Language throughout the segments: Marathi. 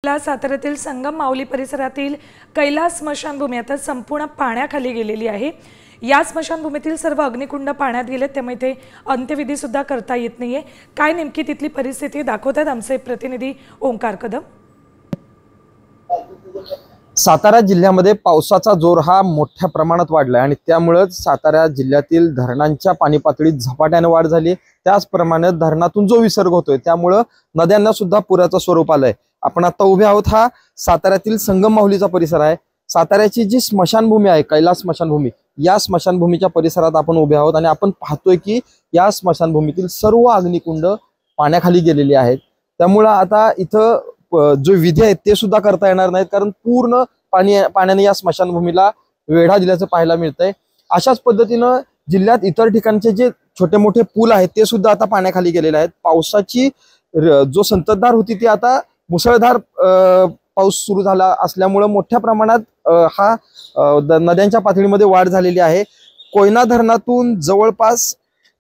साताऱ्यातील संगम माऊली परिसरातील कैलास स्मशानभूमी आता संपूर्ण पाण्याखाली गेलेली आहे। या स्मशानभूमीतील सर्व अग्निकुंड पाण्यात गेलेत, त्यामुळे ते अंत्यविधी सुद्धा करता येत नाहीये। काय नेमकी तिथली परिस्थिती दाखवतात आमचे प्रतिनिधी ओंकार कदम। सातारा जिल्ह्यामध्ये पावसाचा जोर हा मोठ्या प्रमाणात वाढलाय आणि त्यामुळे सातारा जिल्ह्यातील धरणांच्या पाणी पातळीत झपाट्याने वाढ झाली। त्याचप्रमाणे धरणातून जो विसर्ग होतोय त्यामुळे नद्यांना सुद्धा पुराचं स्वरूप आलंय। आपण आता उभे आहोत हा साताऱ्यातील संगम माऊलीचा परिसर आहे। साताऱ्याची जी स्मशानभूमी आहे कैलास स्मशानभूमी, या स्मशानभूमीच्या परिसरात आपण उभे आहोत आणि आपण पाहतोय की या स्मशानभूमीतील सर्व अग्निकुंड पाण्याखाली गेलेले आहेत। त्यामुळे आता इथं जो विधी आहेत ते सुद्धा करता येणार नाहीत, कारण पूर्ण पाण्याने या स्मशानभूमीला वेढा दिल्याचं पाहायला मिळतंय। अशाच पद्धतीनं जिल्ह्यात इतर ठिकाणचे जे छोटे मोठे पूल आहेत ते सुद्धा आता पाण्याखाली गेलेले आहेत। पावसाची जो संततधार होती ती आता मुसळधार पाऊस सुरू झाला असल्यामुळे मोठ्या प्रमाणात नद्यांच्या पातळीमध्ये वाढ झालेली आहे। कोयना धरणातून जवळपास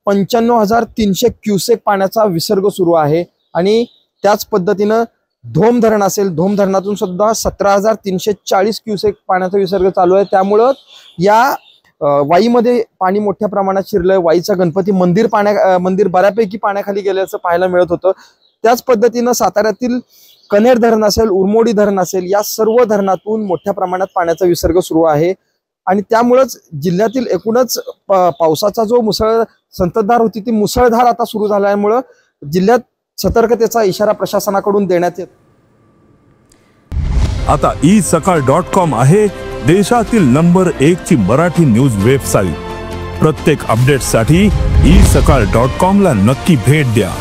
95,300 क्युसेक पाण्याचा विसर्ग सुरू आहे आणि त्याच पद्धतीनं धोम धरण असेल, धोम धरणातून सुद्धा 17,340 क्युसेक पाण्याचा विसर्ग चालू आहे। त्यामुळं या वाईमध्ये पाणी मोठ्या प्रमाणात शिरलंय। वाईचा गणपती मंदिर बऱ्यापैकी पाण्याखाली गेल्याचं पाहायला मिळत होतं। त्याच पद्धतीनं साताऱ्यातील कन्हेर धरण असेल, उरमोडी धरण असेल, या सर्व धरणातून मोठ्या प्रमाणात पाण्याचा विसर्ग सुरू आहे आणि त्यामुळेच जिल्ह्यातील एकूणच पावसाचा जो संततधार होती ती मुसळधार आता सुरू झाल्यामुळे जिल्ह्यात सतर्कतेचा इशारा प्रशासनाकडून देण्यात येतो। आता isakal.com आहे देशातील नंबर 1 ची मराठी न्यूज वेबसाईट। प्रत्येक अपडेटसाठी isakal.com ला नक्की भेट द्या।